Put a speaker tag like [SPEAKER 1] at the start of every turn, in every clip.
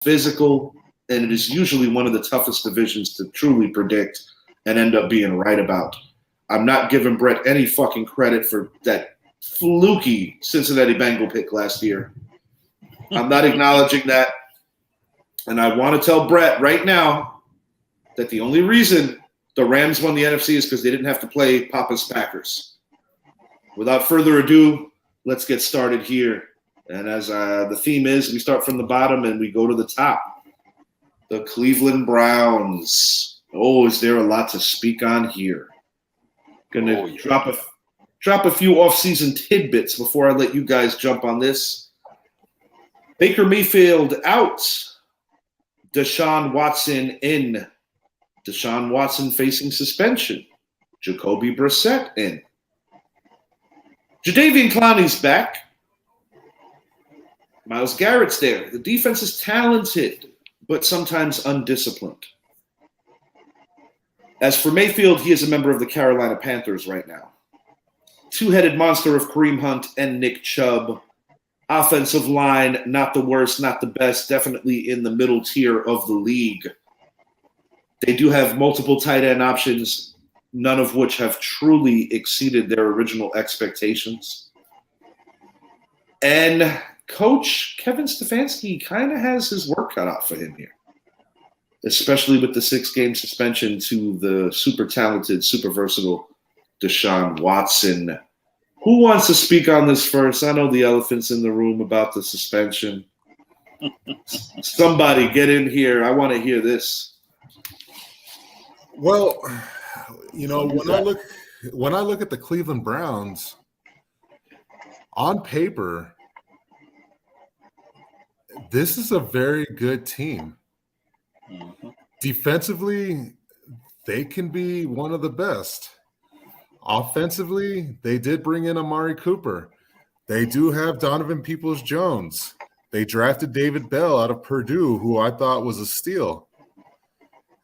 [SPEAKER 1] physical, and it is usually one of the toughest divisions to truly predict and end up being right about. I'm not giving Brett any fucking credit for that fluky Cincinnati Bengal pick last year. I'm not acknowledging that. And I want to tell Brett right now that the only reason the Rams won the NFC is because they didn't have to play Papa's Packers. Without further ado, let's get started here. And as the theme is, we start from the bottom and we go to the top. The Cleveland Browns. Oh, is there a lot to speak on here? Gonna drop a few off-season tidbits before I let you guys jump on this. Baker Mayfield out. Deshaun Watson in. Deshaun Watson facing suspension. Jacoby Brissett in. Jadeveon Clowney's back. Myles Garrett's there. The defense is talented, but sometimes undisciplined. As for Mayfield, he is a member of the Carolina Panthers right now. Two-headed monster of Kareem Hunt and Nick Chubb. Offensive line, not the worst, not the best, definitely in the middle tier of the league. They do have multiple tight end options, none of which have truly exceeded their original expectations. And Coach Kevin Stefanski kind of has his work cut out for him here, especially with the 6-game suspension to the super talented, super versatile Deshaun Watson. Who wants to speak on this first? I know the elephant's in the room about the suspension. Somebody get in here. I want to hear this.
[SPEAKER 2] Well, you know, when I look at the Cleveland Browns, on paper, this is a very good team. Mm-hmm. Defensively, they can be one of the best. Offensively, they did bring in Amari Cooper. They do have Donovan Peoples-Jones. They drafted David Bell out of Purdue, who I thought was a steal.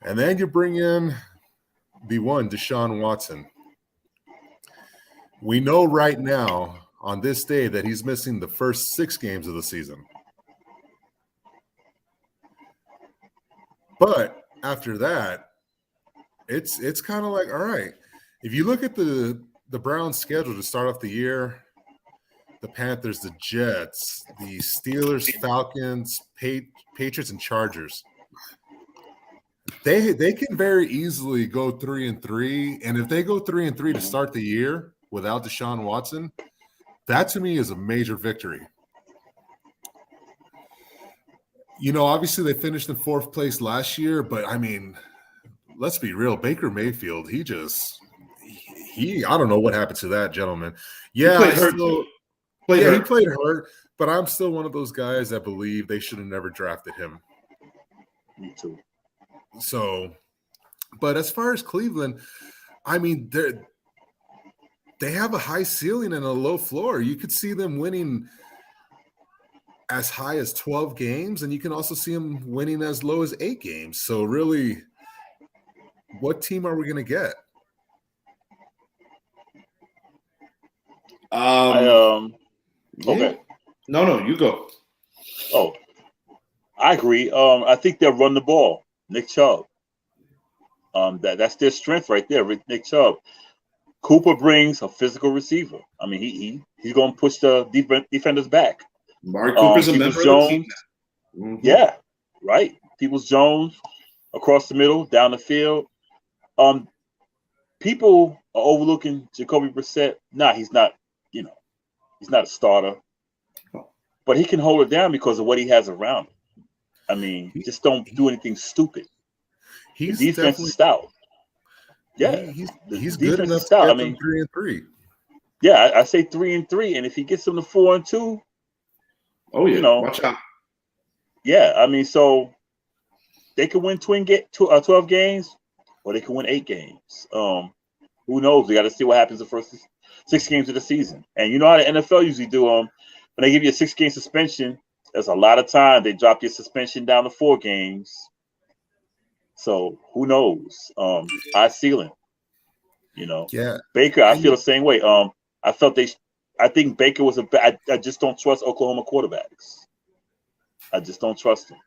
[SPEAKER 2] And then you bring in the one, Deshaun Watson. We know right now, on this day, that he's missing the first 6 games of the season. But after that, it's kind of like, all right, if you look at the Browns' schedule to start off the year, the Panthers, the Jets, the Steelers, Falcons, Patriots, and Chargers, they can very easily go 3-3. And if they go 3-3 to start the year without Deshaun Watson, that to me is a major victory. You know, obviously they finished in 4th place last year, but I mean, let's be real. Baker Mayfield, he I don't know what happened to that gentleman. Yeah, he played hurt, but I'm still one of those guys that believe they should have never drafted him.
[SPEAKER 3] Me too.
[SPEAKER 2] So, but as far as Cleveland, I mean, they have a high ceiling and a low floor. You could see them winning as high as 12 games, and you can also see them winning as low as 8 games. So really, what team are we going to get?
[SPEAKER 3] Okay.
[SPEAKER 1] No, you go.
[SPEAKER 3] Oh, I agree. I think they'll run the ball. Nick Chubb. That's their strength right there. Nick Chubb. Cooper brings a physical receiver. I mean, he's going to push the defenders back.
[SPEAKER 1] Mark Cooper's a member of the team.
[SPEAKER 3] Mm-hmm. Yeah, right. Peoples-Jones across the middle, down the field. People are overlooking Jacoby Brissett. Nah, he's not. You know, he's not a starter, but he can hold it down because of what he has around him. I mean, just don't do anything stupid.
[SPEAKER 2] He's
[SPEAKER 3] the defense is stout. Yeah,
[SPEAKER 2] he's good enough to get them 3-3.
[SPEAKER 3] Yeah, I say 3-3, and if he gets them to 4-2,
[SPEAKER 1] oh yeah,
[SPEAKER 3] you know,
[SPEAKER 1] watch out.
[SPEAKER 3] Yeah, I mean, so they could win 12 games, or they could win 8 games. Who knows? We got to see what happens the first 6 games of the season. And you know how the NFL usually do when they give you a 6-game suspension, there's a lot of time they drop your suspension down to 4 games. So who knows? High ceiling. You know.
[SPEAKER 2] Yeah.
[SPEAKER 3] Baker, I feel the same way. I think Baker was I just don't trust Oklahoma quarterbacks. I just don't trust them.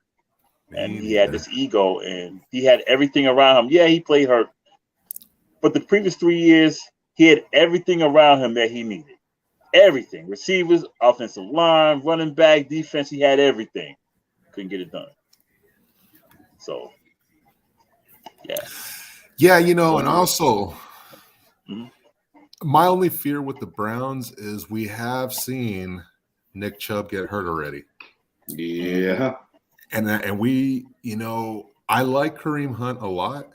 [SPEAKER 3] And he had this ego, and he had everything around him. Yeah, he played hurt. But the previous 3 years, he had everything around him that he needed. Everything. Receivers, offensive line, running back, defense. He had everything. Couldn't get it done. So, yeah.
[SPEAKER 2] Yeah, and also my only fear with the Browns is we have seen Nick Chubb get hurt already.
[SPEAKER 1] Yeah.
[SPEAKER 2] And we, I like Kareem Hunt a lot,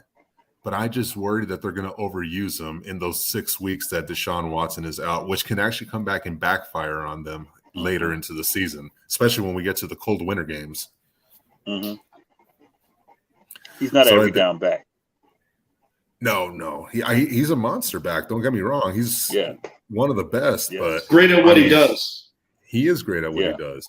[SPEAKER 2] but I just worry that they're going to overuse him in those 6 weeks that Deshaun Watson is out, which can actually come back and backfire on them later into the season, especially when we get to the cold winter games.
[SPEAKER 3] Mm-hmm. He's not every down back.
[SPEAKER 2] No. He's a monster back. Don't get me wrong. He's one of the best. Yes. But
[SPEAKER 1] great at what he does.
[SPEAKER 2] He is great at what he does.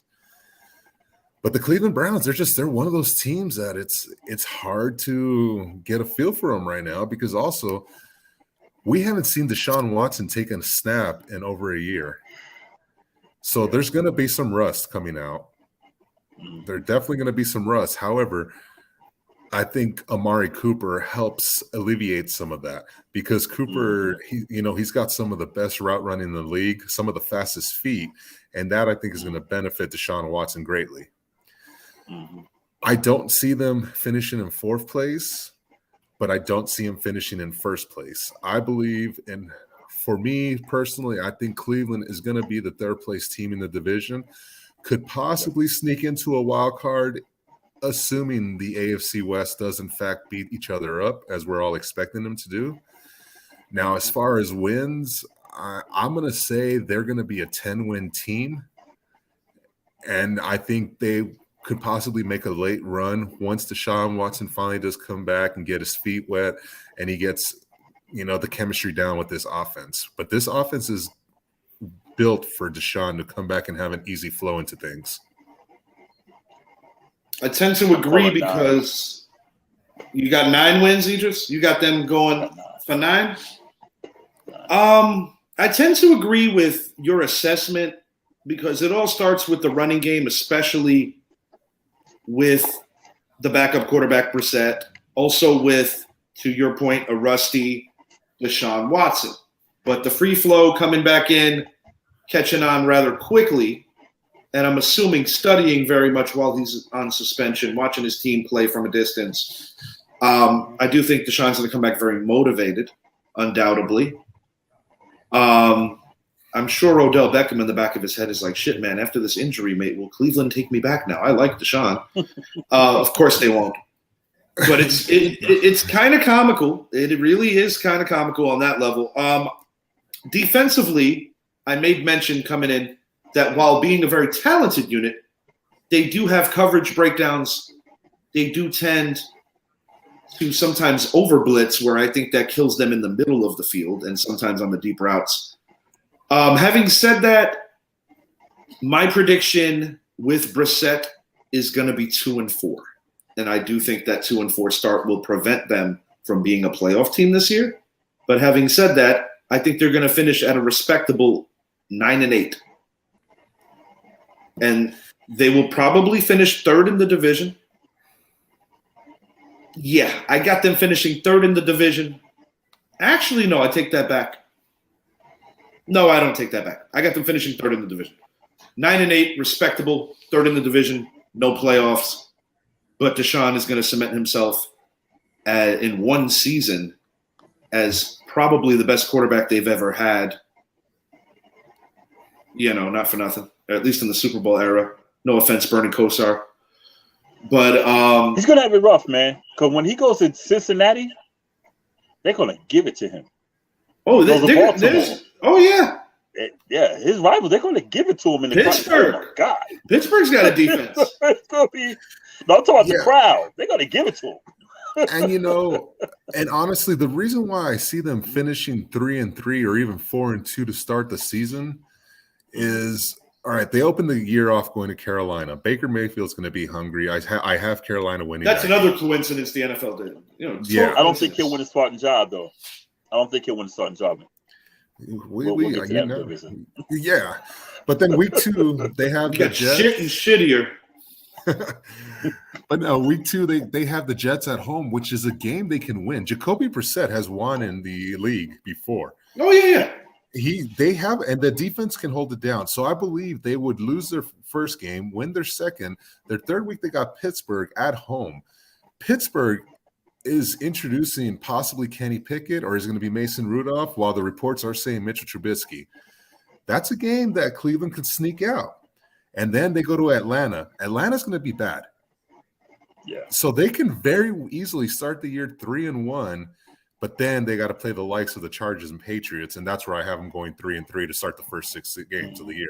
[SPEAKER 2] But the Cleveland Browns, they're one of those teams that it's hard to get a feel for them right now because also we haven't seen Deshaun Watson take a snap in over a year. So there's going to be some rust coming out. There's definitely going to be some rust. However, I think Amari Cooper helps alleviate some of that because Cooper, he's got some of the best route running in the league, some of the fastest feet, and that I think is going to benefit Deshaun Watson greatly. Mm-hmm. I don't see them finishing in 4th place, but I don't see him finishing in 1st place. I believe, and for me personally, I think Cleveland is going to be the 3rd place team in the division, could possibly sneak into a wild card, assuming the AFC West does in fact beat each other up, as we're all expecting them to do. Now, as far as wins, I'm going to say they're going to be a 10-win team, and I think they could possibly make a late run once Deshaun Watson finally does come back and get his feet wet and he gets, the chemistry down with this offense. But this offense is built for Deshaun to come back and have an easy flow into things.
[SPEAKER 1] I tend to agree because you got 9 wins, Idris. You got them going for 9. I tend to agree with your assessment because it all starts with the running game, especially with the backup quarterback Brissett. Also with, to your point, a rusty Deshaun Watson. But the free flow coming back in, catching on rather quickly, and I'm assuming studying very much while he's on suspension, watching his team play from a distance. I do think Deshaun's going to come back very motivated, undoubtedly. I'm sure Odell Beckham in the back of his head is like, shit, man, after this injury, mate, will Cleveland take me back now? I like Deshaun. Of course they won't. But it's kind of comical. It really is kind of comical on that level. Defensively, I made mention coming in that while being a very talented unit, they do have coverage breakdowns. They do tend to sometimes overblitz, where I think that kills them in the middle of the field and sometimes on the deep routes. Having said that, my prediction with Brissett is going to be 2-4. And I do think that 2-4 start will prevent them from being a playoff team this year. But having said that, I think they're going to finish at a respectable 9-8. And they will probably finish 3rd in the division. Yeah, I got them finishing 3rd in the division. Actually, no, I take that back. No, I don't take that back. I got them finishing 3rd in the division. 9-8, respectable, 3rd in the division, no playoffs. But Deshaun is going to cement himself in one season as probably the best quarterback they've ever had. Not for nothing. At least in the Super Bowl era. No offense, Bernie Kosar. But
[SPEAKER 3] he's going to have it rough, man. Because when he goes to Cincinnati, they're going to give it to him.
[SPEAKER 1] Oh, yeah.
[SPEAKER 3] Yeah, his rivals, they're going to give it to him in the
[SPEAKER 1] Pittsburgh.
[SPEAKER 3] Oh, my God.
[SPEAKER 1] Pittsburgh's got a defense.
[SPEAKER 3] It's going to be – no, I'm talking about the crowd. They're going to give it to him.
[SPEAKER 2] And, and honestly, the reason why I see them finishing 3-3 or even 4-2 to start the season is, all right, they opened the year off going to Carolina. Baker Mayfield's going to be hungry. I have Carolina winning.
[SPEAKER 1] That's another coincidence the NFL did.
[SPEAKER 3] I don't think he'll win a starting job, though. I don't think he'll win a starting job. We'll get to that
[SPEAKER 2] yeah. But then week 2, they have the Jets.
[SPEAKER 1] Shit and shittier.
[SPEAKER 2] But no, week 2 they have the Jets at home, which is a game they can win. Jacoby Brissett has won in the league before.
[SPEAKER 1] Oh yeah.
[SPEAKER 2] They have, and the defense can hold it down. So I believe they would lose their first game, win their second. Their third week they got Pittsburgh at home. Pittsburgh is introducing possibly Kenny Pickett, or is it going to be Mason Rudolph, while the reports are saying Mitchell Trubisky. That's a game that Cleveland could sneak out. And then they go to Atlanta. Atlanta's going to be bad.
[SPEAKER 3] Yeah.
[SPEAKER 2] So they can very easily start the year 3-1, but then they got to play the likes of the Chargers and Patriots, and that's where I have them going 3-3 to start the first 6 games of the year.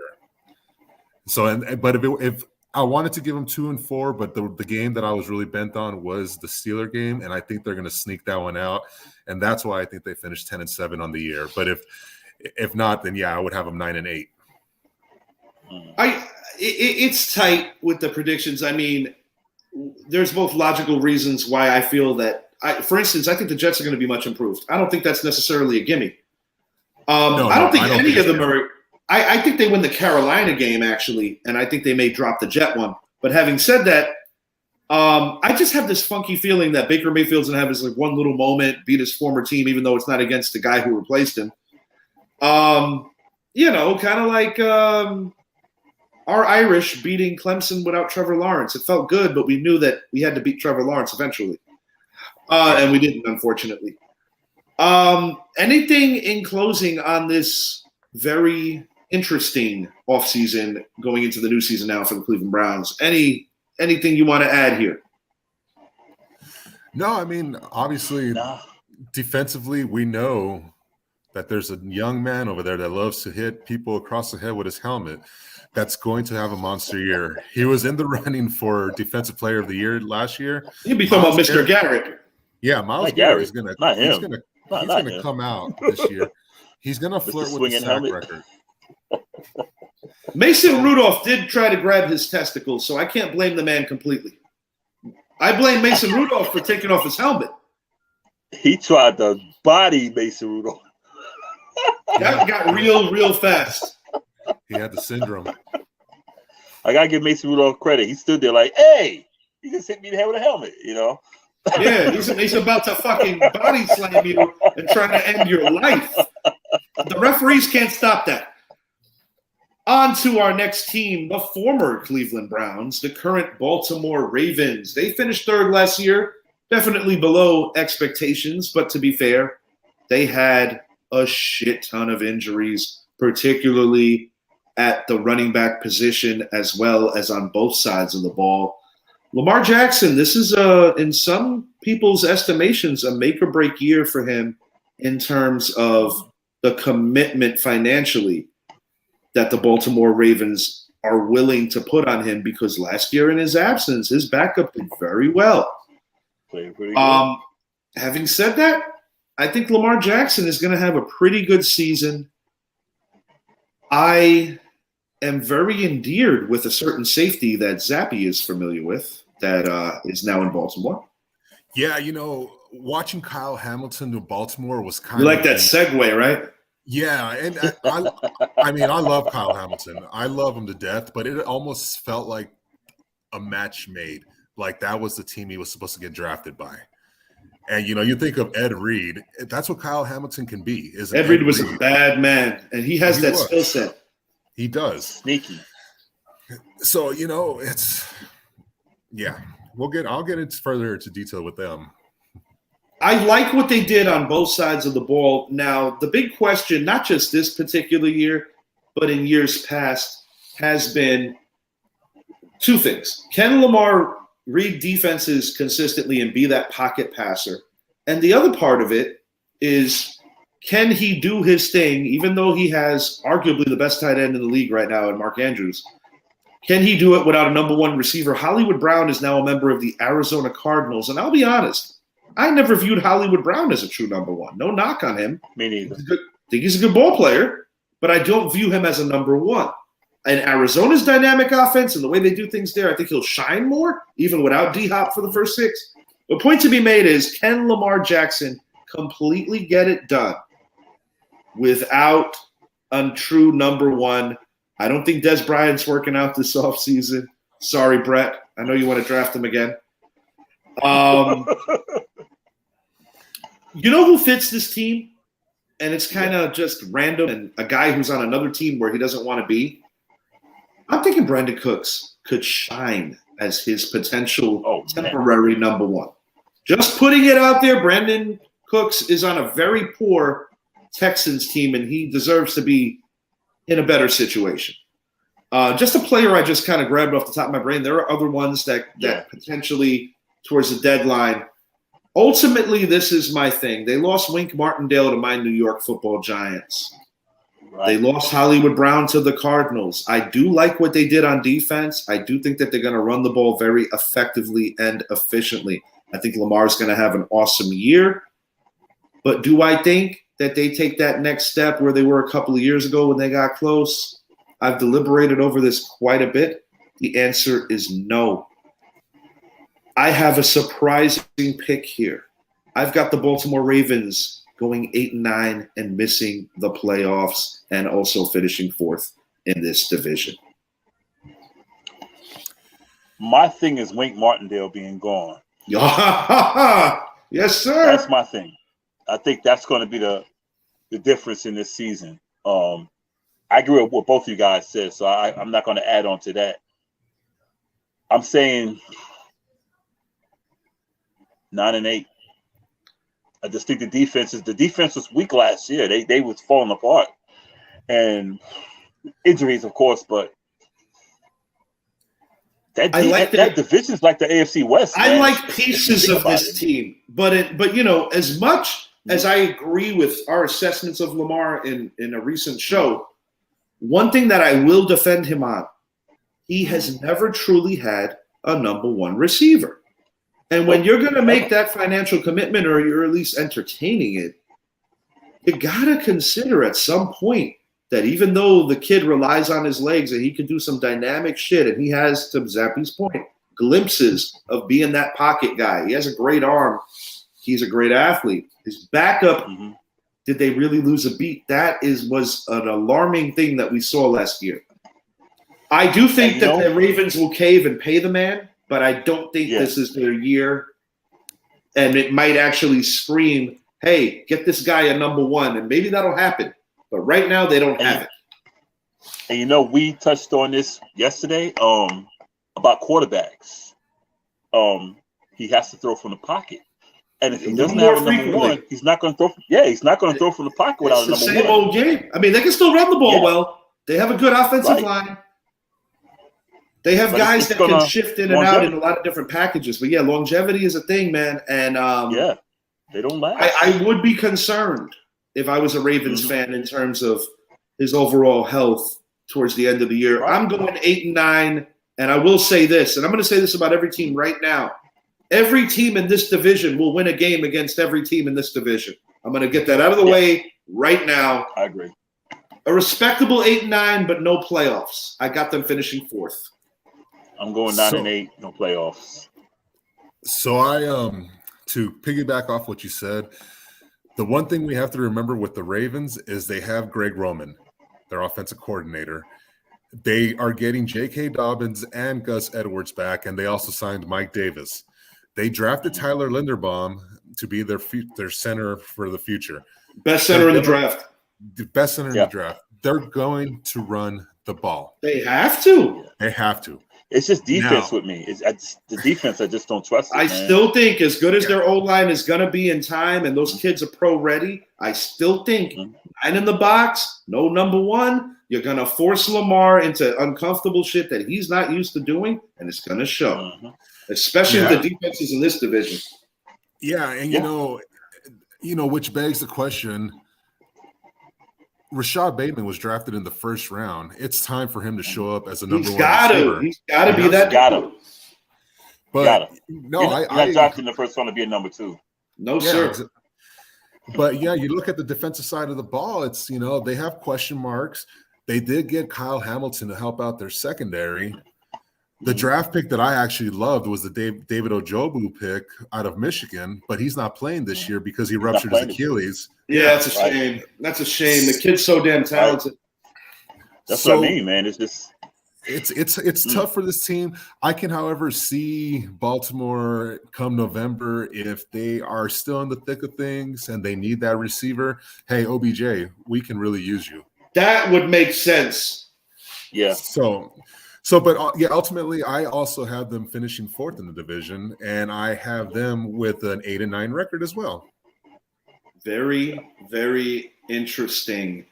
[SPEAKER 2] So, but if I wanted to give them 2-4, but the game that I was really bent on was the Steeler game, and I think they're going to sneak that one out, and that's why I think they finished 10-7 on the year. But if not, then yeah, I would have them 9-8.
[SPEAKER 1] It's tight with the predictions. I mean, there's both logical reasons why I feel that. For instance, I think the Jets are going to be much improved. I don't think that's necessarily a gimme. I don't think any of them are. I think they win the Carolina game, actually, and I think they may drop the Jet one. But having said that, I just have this funky feeling that Baker Mayfield's going to have his one little moment, beat his former team, even though it's not against the guy who replaced him. Kind of like our Irish beating Clemson without Trevor Lawrence. It felt good, but we knew that we had to beat Trevor Lawrence eventually. And we didn't, unfortunately. Anything in closing on this very interesting offseason going into the new season now for the Cleveland Browns? Anything you want to add here?
[SPEAKER 2] No, I mean, obviously, defensively, we know that there's a young man over there that loves to hit people across the head with his helmet that's going to have a monster year. He was in the running for Defensive Player of the Year last year.
[SPEAKER 1] You'd be talking about Mr. Garrett.
[SPEAKER 2] Yeah, Myles Garrett is going to come out this year. He's going to flirt with the sack record.
[SPEAKER 1] Mason Rudolph did try to grab his testicles, so I can't blame the man completely. I blame Mason Rudolph for taking off his helmet.
[SPEAKER 3] He tried to body Mason Rudolph.
[SPEAKER 1] That got real fast.
[SPEAKER 2] He had the syndrome.
[SPEAKER 3] I gotta give Mason Rudolph credit. He stood there like, "Hey, you just hit me in the head with a helmet,"
[SPEAKER 1] Yeah, he's about to fucking body slam you and try to end your life. The referees can't stop that. On to our next team, the former Cleveland Browns, the current Baltimore Ravens. They finished third last year, definitely below expectations, but to be fair, they had a shit ton of injuries, particularly at the running back position as well as on both sides of the ball. Lamar Jackson, this is, in some people's estimations, a make-or-break year for him in terms of the commitment financially that the Baltimore Ravens are willing to put on him, because last year in his absence, his backup did very well.
[SPEAKER 3] Playing pretty good.
[SPEAKER 1] Having said that, I think Lamar Jackson is going to have a pretty good season. I am very endeared with a certain safety that Zappy is familiar with that is now in Baltimore.
[SPEAKER 2] Yeah, watching Kyle Hamilton to Baltimore was kind
[SPEAKER 1] You
[SPEAKER 2] of
[SPEAKER 1] like that segue, right?
[SPEAKER 2] Yeah, and I mean, I love Kyle Hamilton. I love him to death, but it almost felt like a match made. Like that was the team he was supposed to get drafted by. And, you think of Ed Reed. That's what Kyle Hamilton can be.
[SPEAKER 1] Ed Reed was a bad man, and he has that skill set.
[SPEAKER 2] He does.
[SPEAKER 3] Sneaky.
[SPEAKER 2] So, it's – yeah. I'll get into further into detail with them.
[SPEAKER 1] I like what they did on both sides of the ball. Now, the big question, not just this particular year, but in years past, has been two things. Can Lamar read defenses consistently and be that pocket passer? And the other part of it is, can he do his thing, even though he has arguably the best tight end in the league right now in Mark Andrews? Can he do it without a number one receiver? Hollywood Brown is now a member of the Arizona Cardinals. And I'll be honest, I never viewed Hollywood Brown as a true number one. No knock on him.
[SPEAKER 3] Me neither.
[SPEAKER 1] I think he's a good ball player, but I don't view him as a number one. And Arizona's dynamic offense and the way they do things there, I think he'll shine more, even without D-Hop for the first 6. The point to be made is, can Lamar Jackson completely get it done without a true number one? I don't think Des Bryant's working out this offseason. Sorry, Brett. I know you want to draft him again. You know who fits this team? And it's kind of just random and a guy who's on another team where he doesn't want to be. I'm thinking Brandon Cooks could shine as his potential temporary number one. Just putting it out there, Brandon Cooks is on a very poor Texans team, and he deserves to be in a better situation. Just a player I just kind of grabbed off the top of my brain. There are other ones that potentially towards the deadline. Ultimately, this is my thing. They lost Wink Martindale to my New York Football Giants. Right. They lost Hollywood Brown to the Cardinals. I do like what they did on defense. I do think that they're going to run the ball very effectively and efficiently. I think Lamar's going to have an awesome year. But do I think that they take that next step where they were a couple of years ago when they got close? I've deliberated over this quite a bit. The answer is no. I have a surprising pick here. I've got the Baltimore Ravens going 8-9 and missing the playoffs and also finishing fourth in this division.
[SPEAKER 3] My thing is Wink Martindale being gone.
[SPEAKER 1] Yes, sir.
[SPEAKER 3] That's my thing. I think that's going to be the difference in this season. I agree with what both of you guys said, so I'm not going to add on to that. I'm saying 9-8. I just think the defense was weak last year. They was falling apart, and injuries, of course, but that division's like the AFC West.
[SPEAKER 1] Man. I like pieces of this team, but as much as I agree with our assessments of Lamar in a recent show, one thing that I will defend him on, he has never truly had a number one receiver. And when you're going to make that financial commitment, or you're at least entertaining it, you got to consider at some point that even though the kid relies on his legs and he can do some dynamic shit, and he has, to Zappy's point, glimpses of being that pocket guy. He has a great arm. He's a great athlete. His backup, did they really lose a beat? That was an alarming thing that we saw last year. I do think that the Ravens will cave and pay the man, but I don't think this is their year. And it might actually scream, hey, get this guy a number one, and maybe that'll happen. But right now, they don't have it.
[SPEAKER 3] And we touched on this yesterday about quarterbacks. He has to throw from the pocket. And if he doesn't have a number one, he's not going to throw. He's not going to throw from the pocket without a number one. It's the same old game.
[SPEAKER 1] I mean, they can still run the ball well. They have a good offensive line. They have guys that can shift in and out in a lot of different packages. But longevity is a thing, man. And
[SPEAKER 3] they don't last.
[SPEAKER 1] I would be concerned if I was a Ravens fan in terms of his overall health towards the end of the year. Right. I'm going 8-9, and I will say this, and I'm going to say this about every team right now. Every team in this division will win a game against every team in this division. I'm going to get that out of the way right now.
[SPEAKER 3] I agree.
[SPEAKER 1] A respectable 8-9, but no playoffs. I got them finishing fourth.
[SPEAKER 3] I'm going 9-8, no playoffs.
[SPEAKER 2] So to piggyback off what you said, the one thing we have to remember with the Ravens is they have Greg Roman, their offensive coordinator. They are getting J.K. Dobbins and Gus Edwards back, and they also signed Mike Davis. They drafted Tyler Linderbaum to be their center for the future.
[SPEAKER 1] Best center in the draft.
[SPEAKER 2] The best center in the draft. They're going to run the ball.
[SPEAKER 1] They have to.
[SPEAKER 2] They have to.
[SPEAKER 3] It's just defense with me. The defense, I just don't trust it,
[SPEAKER 1] I still think as good as their O-line is going to be in time and those kids are pro-ready, I still think 9 in the box, no number one, you're going to force Lamar into uncomfortable shit that he's not used to doing, and it's going to show, especially with the defenses in this division.
[SPEAKER 2] Yeah, and you know, which begs the question, Rashad Bateman was drafted in the first round. It's time for him to show up as a number one receiver.
[SPEAKER 1] He's got to be that.
[SPEAKER 2] But
[SPEAKER 3] I drafted in the first round to be a number two.
[SPEAKER 1] No, sir.
[SPEAKER 2] But you look at the defensive side of the ball. It's they have question marks. They did get Kyle Hamilton to help out their secondary. The draft pick that I actually loved was the David Ojobu pick out of Michigan, but he's not playing this year because he ruptured his Achilles.
[SPEAKER 1] Yeah, that's a shame. That's a shame. The kid's so damn talented.
[SPEAKER 3] That's what I mean, man. It's just
[SPEAKER 2] It's tough for this team. I can, however, see Baltimore come November if they are still in the thick of things and they need that receiver. Hey, OBJ, we can really use you.
[SPEAKER 1] That would make sense.
[SPEAKER 2] Yeah. But ultimately, I also have them finishing fourth in the division, and I have them with an 8-9 record as well.
[SPEAKER 1] Very, very interesting.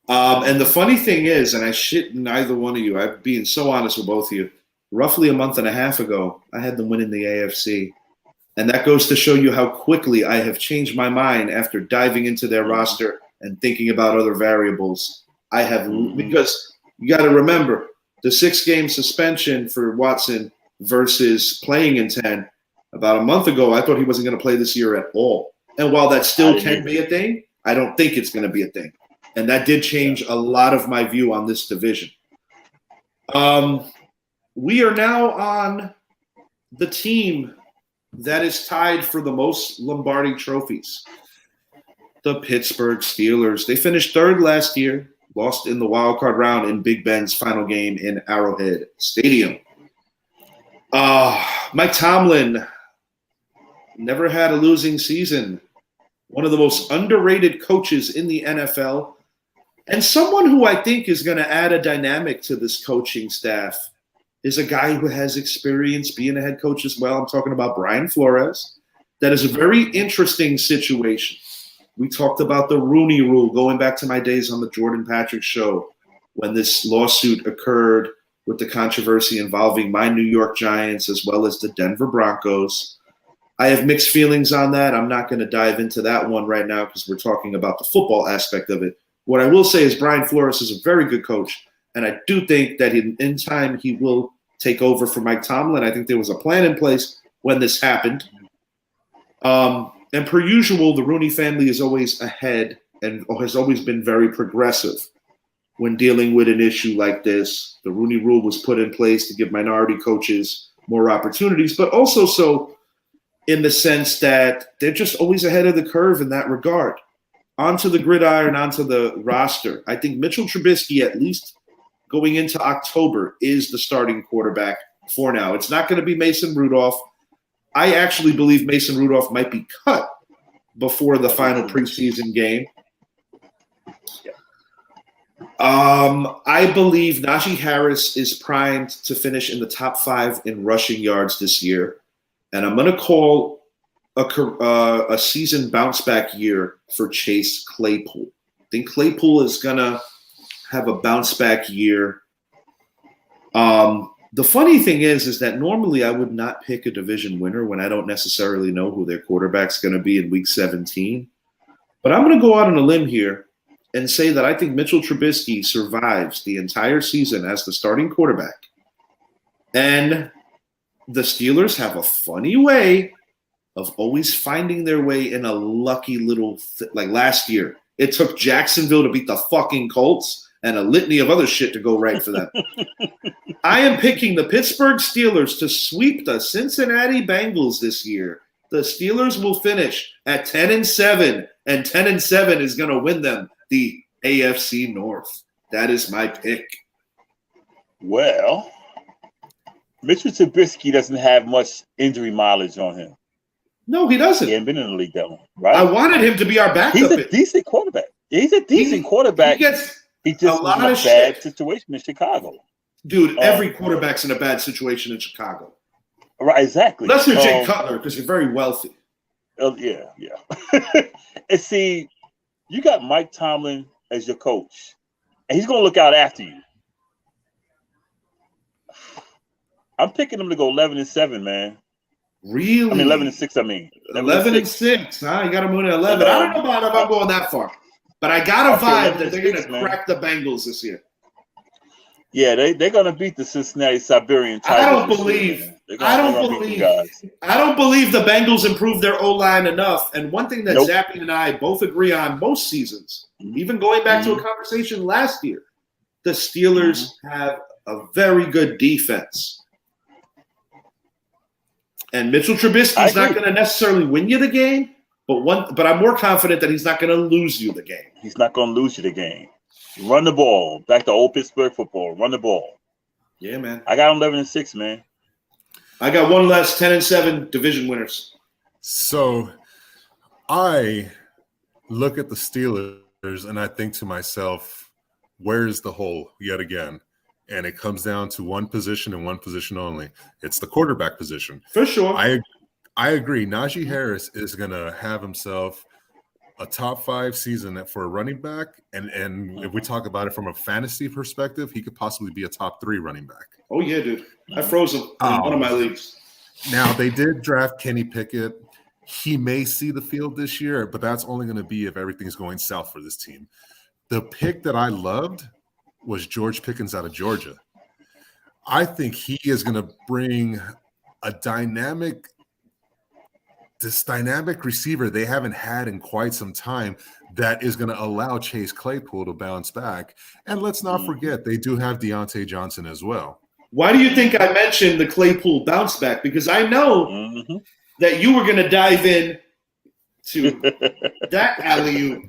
[SPEAKER 1] And the funny thing is, and I shit neither one of you, I'm being so honest with both of you, roughly a month and a half ago, I had them winning the AFC. And that goes to show you how quickly I have changed my mind after diving into their roster and thinking about other variables. I have, because you got to remember, the 6-game suspension for Watson versus playing in 10, about a month ago, I thought he wasn't going to play this year at all. And while that still can be a thing, I don't think it's going to be a thing. And that did change a lot of my view on this division. We are now on the team that is tied for the most Lombardi trophies. The Pittsburgh Steelers. They finished third last year, lost in the wild card round in Big Ben's final game in Arrowhead Stadium. Mike Tomlin never had a losing season. One of the most underrated coaches in the NFL. And someone who I think is going to add a dynamic to this coaching staff is a guy who has experience being a head coach as well. I'm talking about Brian Flores. That is a very interesting situation. We talked about the Rooney Rule going back to my days on the Jordan Patrick Show when this lawsuit occurred with the controversy involving my New York Giants as well as the Denver Broncos. I have mixed feelings on that. I'm not going to dive into that one right now because we're talking about the football aspect of it. What I will say is Brian Flores is a very good coach, and I do think that in time he will take over for Mike Tomlin. I think there was a plan in place when this happened. And per usual, the Rooney family is always ahead and has always been very progressive when dealing with an issue like this. The Rooney Rule was put in place to give minority coaches more opportunities, but also so in the sense that they're just always ahead of the curve in that regard. Onto the gridiron, onto the roster. I think Mitchell Trubisky, at least going into October, is the starting quarterback for now. It's not going to be Mason Rudolph. I actually believe Mason Rudolph might be cut before the final preseason game. I believe Najee Harris is primed to finish in the top 5 in rushing yards this year. And I'm going to call a season bounce back year for Chase Claypool. I think Claypool is going to have a bounce back year. The funny thing is that normally I would not pick a division winner when I don't necessarily know who their quarterback's going to be in week 17. But I'm going to go out on a limb here and say that I think Mitchell Trubisky survives the entire season as the starting quarterback. And the Steelers have a funny way of always finding their way in a lucky little like last year. It took Jacksonville to beat the fucking Colts and a litany of other shit to go right for them. I am picking the Pittsburgh Steelers to sweep the Cincinnati Bengals this year. The Steelers will finish at 10-7, and 10-7 is going to win them the AFC North. That is my pick.
[SPEAKER 3] Well, Mitchell Trubisky doesn't have much injury mileage on him.
[SPEAKER 1] No, he doesn't.
[SPEAKER 3] He hasn't been in the league that long, right?
[SPEAKER 1] I wanted him to be our backup.
[SPEAKER 3] He's a decent quarterback. He's a decent quarterback.
[SPEAKER 1] He gets
[SPEAKER 3] He just
[SPEAKER 1] a lot
[SPEAKER 3] was
[SPEAKER 1] of
[SPEAKER 3] in a bad
[SPEAKER 1] shit.
[SPEAKER 3] Situation in Chicago.
[SPEAKER 1] Dude, every quarterback's in a bad situation in Chicago.
[SPEAKER 3] Right, exactly.
[SPEAKER 1] Unless you're Jay Cutler, because you're very wealthy.
[SPEAKER 3] Yeah. And see, you got Mike Tomlin as your coach, and he's going to look out after you. I'm picking him to go 11-7, man.
[SPEAKER 1] Really?
[SPEAKER 3] I mean, 11-6. I mean,
[SPEAKER 1] 11-6. Huh? You got to move to 11. I don't know if I'm going that far, but I got a vibe that they're going to crack the Bengals this year.
[SPEAKER 3] Yeah, they're going to beat the Cincinnati Siberian Tigers.
[SPEAKER 1] I don't believe the Bengals improved their O-line enough. And one thing that Zappy and I both agree on most seasons, even going back to a conversation last year, the Steelers have a very good defense. And Mitchell Trubisky's not going to necessarily win you the game, but I'm more confident that he's not going to lose you the game.
[SPEAKER 3] He's not going to lose you the game. Run the ball. Back to old Pittsburgh football. Run the ball.
[SPEAKER 1] Yeah, man.
[SPEAKER 3] I got 11-6, man.
[SPEAKER 1] I got one less 10-7 division winners.
[SPEAKER 2] So I look at the Steelers and I think to myself, where's the hole yet again? And it comes down to one position and one position only. It's the quarterback position.
[SPEAKER 1] For sure.
[SPEAKER 2] I agree. Najee Harris is going to have himself a top 5 season for a running back. And if we talk about it from a fantasy perspective, he could possibly be a top 3 running back.
[SPEAKER 1] Oh, yeah, dude. I froze him in one of my leagues.
[SPEAKER 2] Now, they did draft Kenny Pickett. He may see the field this year, but that's only going to be if everything's going south for this team. The pick that I loved was George Pickens out of Georgia. I think he is going to bring a dynamic receiver they haven't had in quite some time that is going to allow Chase Claypool to bounce back. And let's not forget, they do have Deontay Johnson as well.
[SPEAKER 1] Why do you think I mentioned the Claypool bounce back? Because I know that you were going to dive in to that alley-oop.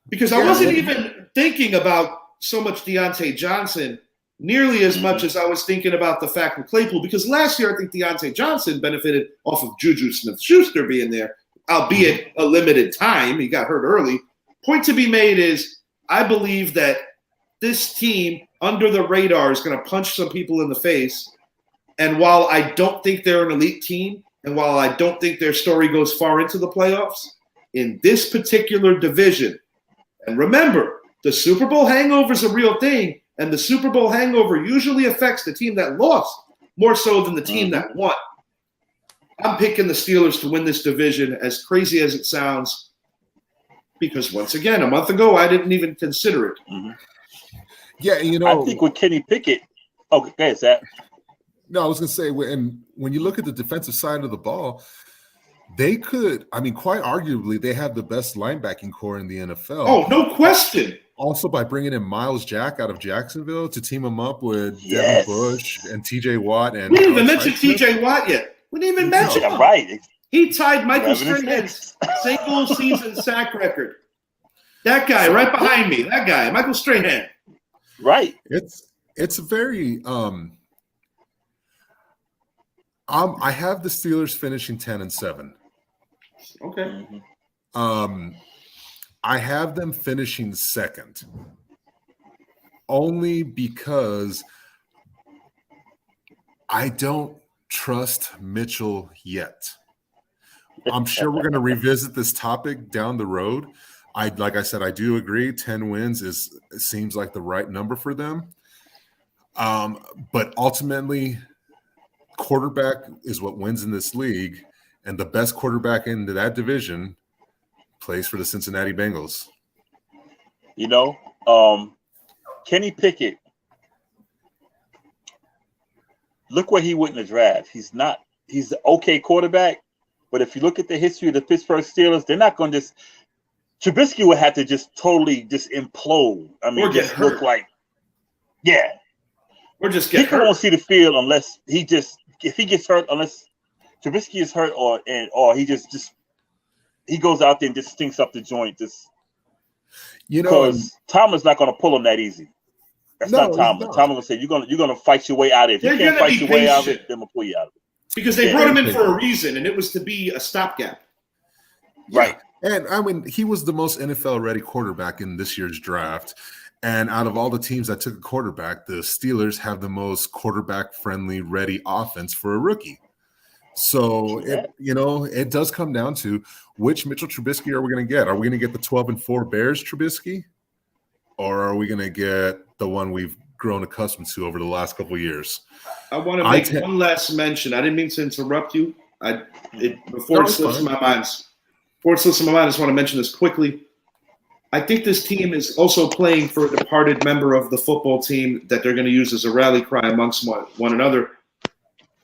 [SPEAKER 1] Because I wasn't even thinking about so much Deontay Johnson nearly as much as I was thinking about the fact of Claypool. Because last year, I think Deontay Johnson benefited off of Juju Smith-Schuster being there, albeit a limited time. He got hurt early. Point to be made is I believe that this team under the radar is going to punch some people in the face. And while I don't think they're an elite team, and while I don't think their story goes far into the playoffs, in this particular division, and remember, the Super Bowl hangover is a real thing, and the Super Bowl hangover usually affects the team that lost more so than the team that won. I'm picking the Steelers to win this division, as crazy as it sounds, because once again, a month ago, I didn't even consider it.
[SPEAKER 2] Yeah,
[SPEAKER 3] I think with Kenny Pickett – okay, go ahead, Zach.
[SPEAKER 2] No, I was going to say, and when you look at the defensive side of the ball, they could – quite arguably, they have the best linebacking core in the NFL.
[SPEAKER 1] Oh, no question.
[SPEAKER 2] Also, by bringing in Myles Jack out of Jacksonville to team him up with Devin Bush and T.J. Watt. And
[SPEAKER 1] we didn't even mention T.J. Watt yet. We didn't even mention him.
[SPEAKER 3] Right.
[SPEAKER 1] He tied Michael Strahan's single-season sack record. That guy right behind me, that guy, Michael Strahan.
[SPEAKER 3] Right.
[SPEAKER 2] It's very I have the Steelers finishing 10-7.
[SPEAKER 1] Okay.
[SPEAKER 2] I have them finishing second. Only because I don't trust Mitchell yet. I'm sure we're going to revisit this topic down the road. Like I said, I do agree 10 wins seems like the right number for them. But ultimately, quarterback is what wins in this league, and the best quarterback in that division plays for the Cincinnati Bengals.
[SPEAKER 3] Kenny Pickett, look where he went in the draft. He's an okay quarterback, but if you look at the history of the Pittsburgh Steelers, they're not going to just – Trubisky would have to just totally just implode.
[SPEAKER 1] Or
[SPEAKER 3] just
[SPEAKER 1] hurt.
[SPEAKER 3] Look like – yeah.
[SPEAKER 1] Or just get hurt.
[SPEAKER 3] He won't see the field unless if he gets hurt, unless Trubisky is hurt or he just he goes out there and just stinks up the joint. Because Tomlin's not going to pull him that easy. That's not Tomlin. Tomlin will say you're going to fight your way out of it. If you can't fight your way out of it, then we'll pull you out of it.
[SPEAKER 1] Because they brought him in for a reason, and it was to be a stopgap.
[SPEAKER 3] Right.
[SPEAKER 2] And he was the most NFL-ready quarterback in this year's draft. And out of all the teams that took a quarterback, the Steelers have the most quarterback-friendly, ready offense for a rookie. So, it does come down to which Mitchell Trubisky are we going to get? Are we going to get the 12-4 Bears Trubisky? Or are we going to get the one we've grown accustomed to over the last couple of years?
[SPEAKER 1] I want to make one last mention. I didn't mean to interrupt you. Before it slips my mind, I just want to mention this quickly. I think this team is also playing for a departed member of the football team that they're going to use as a rally cry amongst one another.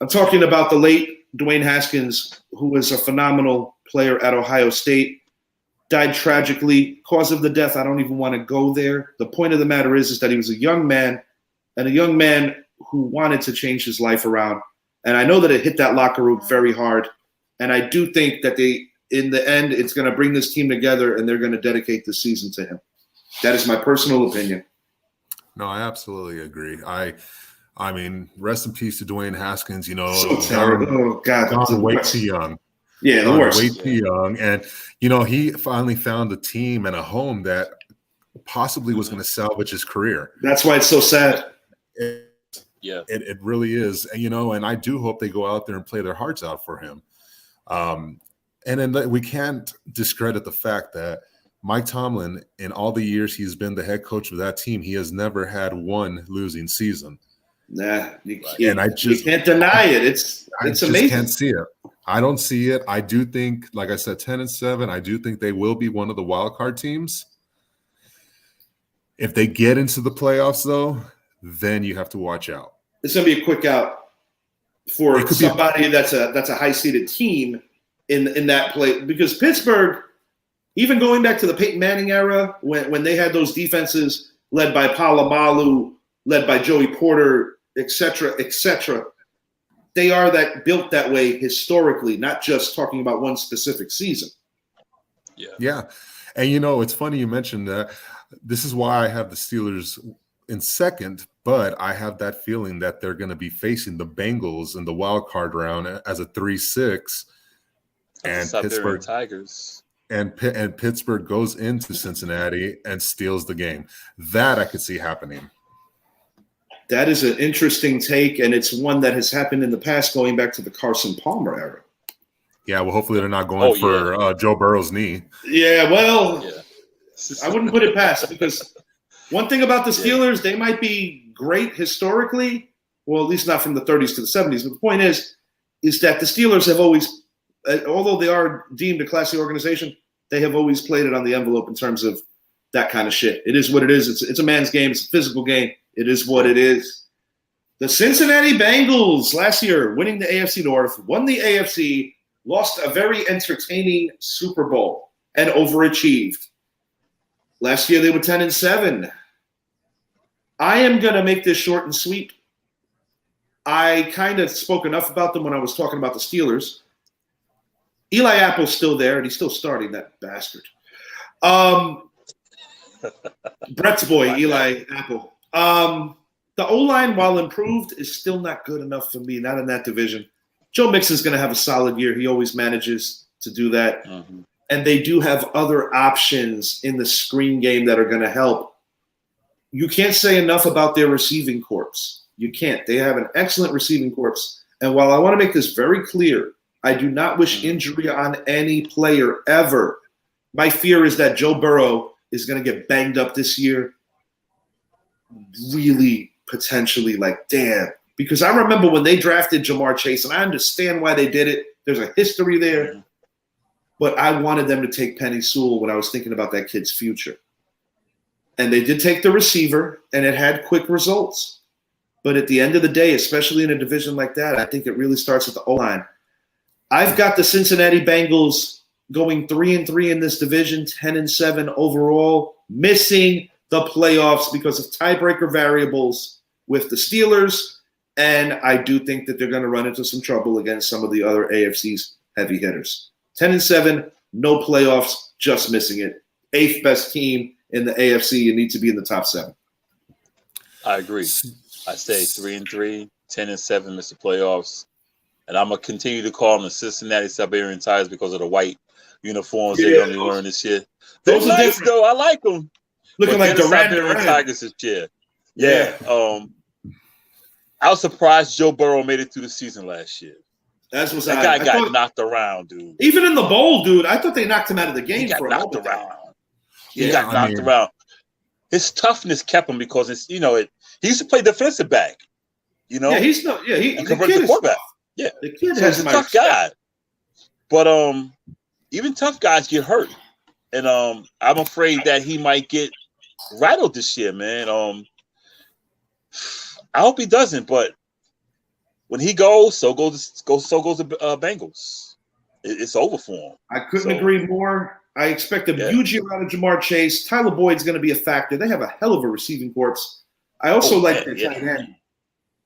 [SPEAKER 1] I'm talking about the late Dwayne Haskins, who was a phenomenal player at Ohio State, died tragically. Cause of the death, I don't even want to go there. The point of the matter is that he was a young man, and a young man who wanted to change his life around. And I know that it hit that locker room very hard. And I do think that in the end, it's going to bring this team together, and they're going to dedicate the season to him. That is my personal opinion.
[SPEAKER 2] No, I absolutely agree. I mean, rest in peace to Dwayne Haskins.
[SPEAKER 1] So terrible. Oh God,
[SPEAKER 2] gone way too young.
[SPEAKER 1] Yeah, the worst.
[SPEAKER 2] Way too young, and he finally found a team and a home that possibly was going to salvage his career.
[SPEAKER 1] That's why it's so sad.
[SPEAKER 2] It really is, and I do hope they go out there and play their hearts out for him. And then we can't discredit the fact that Mike Tomlin, in all the years he's been the head coach of that team, he has never had one losing season.
[SPEAKER 1] Nah, you
[SPEAKER 2] can't
[SPEAKER 1] deny it. It's amazing.
[SPEAKER 2] I can't see it. I don't see it. I do think, like I said, 10-7. I do think they will be one of the wild card teams. If they get into the playoffs, though, then you have to watch out.
[SPEAKER 1] It's going to be a quick out for somebody that's a high seeded team in that play, because Pittsburgh, even going back to the Peyton Manning era, when they had those defenses led by Polamalu, led by Joey Porter, et cetera, they are built that way historically, not just talking about one specific season.
[SPEAKER 2] Yeah. And, it's funny you mentioned that. This is why I have the Steelers in second, but I have that feeling that they're going to be facing the Bengals in the wild card round as a 3-6, and Pittsburgh
[SPEAKER 3] Tigers.
[SPEAKER 2] And Pittsburgh goes into Cincinnati and steals the game. That I could see happening.
[SPEAKER 1] That is an interesting take, and it's one that has happened in the past, going back to the Carson Palmer era.
[SPEAKER 2] Yeah, well, hopefully they're not going for Joe Burrow's knee.
[SPEAKER 1] Yeah, well, I wouldn't put it past, because one thing about the Steelers, they might be great historically, well, at least not from the 30s to the 70s, but the point is that the Steelers have always, although they are deemed a classy organization, they have always played it on the envelope in terms of that kind of shit. It is what it is. It's a man's game. It's a physical game. It is what it is. The Cincinnati Bengals last year, winning the AFC North, won the AFC, lost a very entertaining Super Bowl, and overachieved. Last year they were 10-7. I am going to make this short and sweet. I kind of spoke enough about them when I was talking about the Steelers. Eli Apple's still there, and he's still starting, that bastard. Brett's boy, Eli Apple. The O-line, while improved, is still not good enough for me, not in that division. Joe Mixon's going to have a solid year. He always manages to do that. Mm-hmm. And they do have other options in the screen game that are going to help. You can't say enough about their receiving corps. You can't. They have an excellent receiving corps. And while I want to make this very clear, I do not wish injury on any player ever. My fear is that Joe Burrow is going to get banged up this year. Really, potentially, damn. Because I remember when they drafted Jamar Chase, and I understand why they did it. There's a history there. But I wanted them to take Penny Sewell when I was thinking about that kid's future. And they did take the receiver, and it had quick results. But at the end of the day, especially in a division like that, I think it really starts at the O-line. I've got the Cincinnati Bengals going 3-3 in this division, 10-7 overall, missing the playoffs because of tiebreaker variables with the Steelers. And I do think that they're going to run into some trouble against some of the other AFC's heavy hitters. 10-7, no playoffs, just missing it. 8th best team in the AFC. You need to be in the top 7.
[SPEAKER 3] I agree. I say 3-3, 10-7, miss the playoffs. And I'm going to continue to call them the Cincinnati Siberian Tigers because of the white uniforms they're going to be wearing this year. They're nice, though. I like them.
[SPEAKER 1] Looking like the
[SPEAKER 3] Siberian Tigers this year. Yeah. I was surprised Joe Burrow made it through the season last year.
[SPEAKER 1] That
[SPEAKER 3] guy got knocked around, dude.
[SPEAKER 1] Even in the bowl, dude, I thought they knocked him out of the game. He got
[SPEAKER 3] knocked around. He got knocked around. His toughness kept him because it's he used to play defensive back. He converted the quarterback. Yeah, the kid has a tough guy. But even tough guys get hurt, and I'm afraid that he might get rattled this year, man. I hope he doesn't, but. When he goes, so goes the Bengals. It's over for him.
[SPEAKER 1] I couldn't agree more. I expect a huge year out of Jamar Chase. Tyler Boyd's going to be a factor. They have a hell of a receiving corps. I also like their tight end,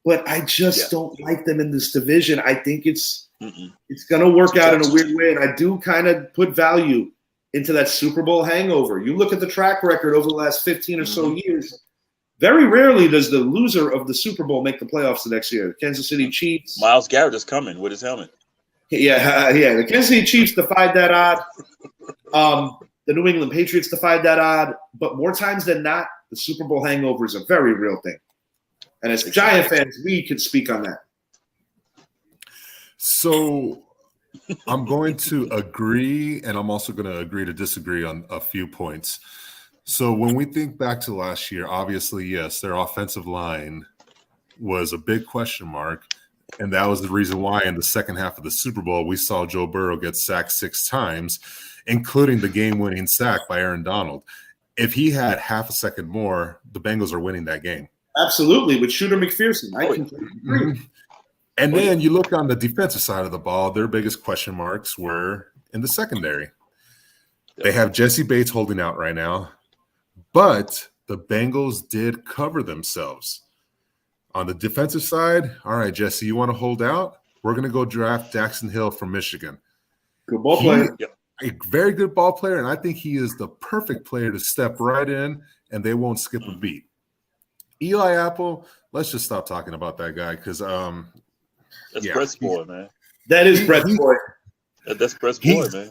[SPEAKER 1] but I just don't like them in this division. I think it's going to work out in a weird way, and I do kind of put value into that Super Bowl hangover. You look at the track record over the last 15 or so years. Very rarely does the loser of the Super Bowl make the playoffs the next year. The Kansas City Chiefs.
[SPEAKER 3] Myles Garrett is coming with his helmet.
[SPEAKER 1] Yeah. The Kansas City Chiefs defied that odd. The New England Patriots defied that odd. But more times than not, the Super Bowl hangover is a very real thing. And as Giant fans, we can speak on that.
[SPEAKER 2] So I'm going to agree, and I'm also going to agree to disagree on a few points. So when we think back to last year, obviously, yes, their offensive line was a big question mark. And that was the reason why in the second half of the Super Bowl, we saw Joe Burrow get sacked 6 times, including the game-winning sack by Aaron Donald. If he had half a second more, the Bengals are winning that game.
[SPEAKER 1] Absolutely, with Shooter McPherson. I completely agree.
[SPEAKER 2] And then you look on the defensive side of the ball, their biggest question marks were in the secondary. They have Jesse Bates holding out right now, but the Bengals did cover themselves. On the defensive side, all right, Jesse, you want to hold out? We're going to go draft Jackson Hill from Michigan.
[SPEAKER 1] Good ball player.
[SPEAKER 2] A very good ball player, and I think he is the perfect player to step right in, and they won't skip a beat. Eli Apple, let's just stop talking about that guy because
[SPEAKER 3] that's Brett's boy, man.
[SPEAKER 1] That is Brett's boy.
[SPEAKER 3] That's Brett's boy, man.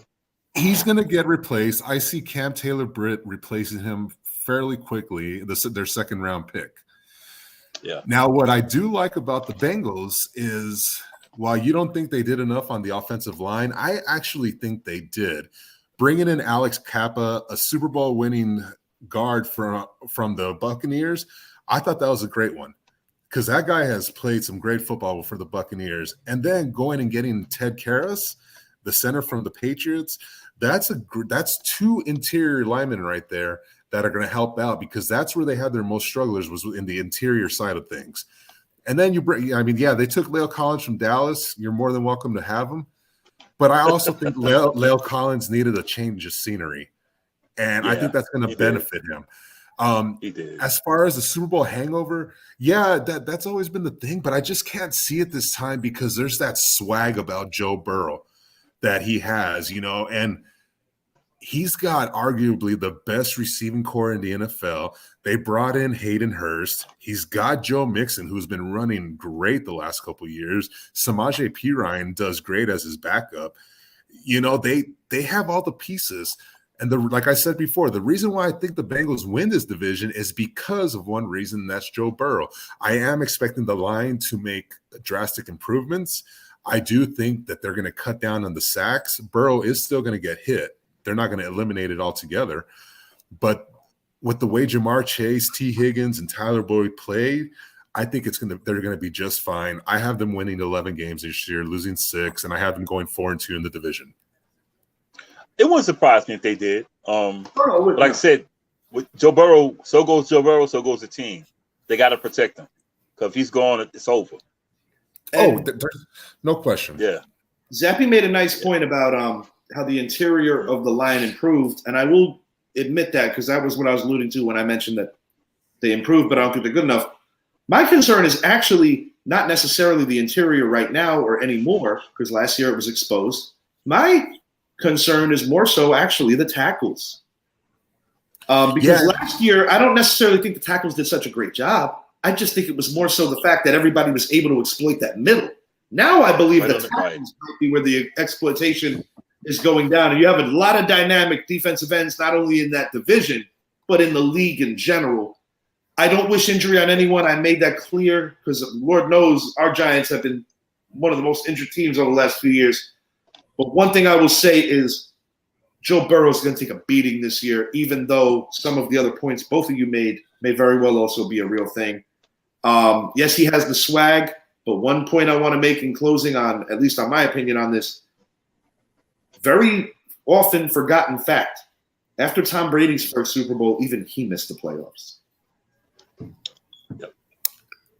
[SPEAKER 2] He's going to get replaced. I see Cam Taylor-Britt replacing him fairly quickly, their second-round pick.
[SPEAKER 3] Yeah.
[SPEAKER 2] Now, what I do like about the Bengals is while you don't think they did enough on the offensive line, I actually think they did. Bringing in Alex Kappa, a Super Bowl winning guard from the Buccaneers, I thought that was a great one because that guy has played some great football for the Buccaneers. And then going and getting Ted Karras, the center from the Patriots, that's 2 interior linemen right there that are going to help out because that's where they had their most strugglers was in the interior side of things. And then they took La'el Collins from Dallas. You're more than welcome to have him. But I also think La'el Collins needed a change of scenery. And I think that's going to benefit him.
[SPEAKER 3] He did.
[SPEAKER 2] As far as the Super Bowl hangover, that's always been the thing, but I just can't see it this time because there's that swag about Joe Burrow that he has, and he's got arguably the best receiving core in the NFL. They brought in Hayden Hurst. He's got Joe Mixon, who's been running great the last couple of years. Samaje Perine does great as his backup. They have all the pieces. And like I said before, the reason why I think the Bengals win this division is because of one reason, and that's Joe Burrow. I am expecting the line to make drastic improvements. I do think that they're going to cut down on the sacks. Burrow is still going to get hit. They're not going to eliminate it altogether. But with the way Jamar Chase, T. Higgins, and Tyler Boyd play, I think they're going to be just fine. I have them winning 11 games this year, losing 6, and I have them going 4-2 in the division.
[SPEAKER 3] It wouldn't surprise me if they did. Like I said, with Joe Burrow, so goes Joe Burrow, so goes the team. They got to protect him because if he's gone, it's over.
[SPEAKER 2] There's no question.
[SPEAKER 3] Yeah.
[SPEAKER 1] Zappy made a nice point about how the interior of the line improved, and I will admit that because that was what I was alluding to when I mentioned that they improved, but I don't think they're good enough. My concern is actually not necessarily the interior right now or anymore because last year it was exposed. My concern is more so actually the tackles. Because last year, I don't necessarily think the tackles did such a great job. I just think it was more so the fact that everybody was able to exploit that middle. Now I believe the tackles might be where the exploitation is going down. And you have a lot of dynamic defensive ends, not only in that division, but in the league in general. I don't wish injury on anyone. I made that clear because Lord knows our Giants have been one of the most injured teams over the last few years. But one thing I will say is Joe Burrow is going to take a beating this year, even though some of the other points both of you made may very well also be a real thing. Yes, he has the swag, but one point I want to make in closing on, at least on my opinion on this, very often forgotten fact. After Tom Brady's first Super Bowl, even he missed the playoffs.
[SPEAKER 3] Yep.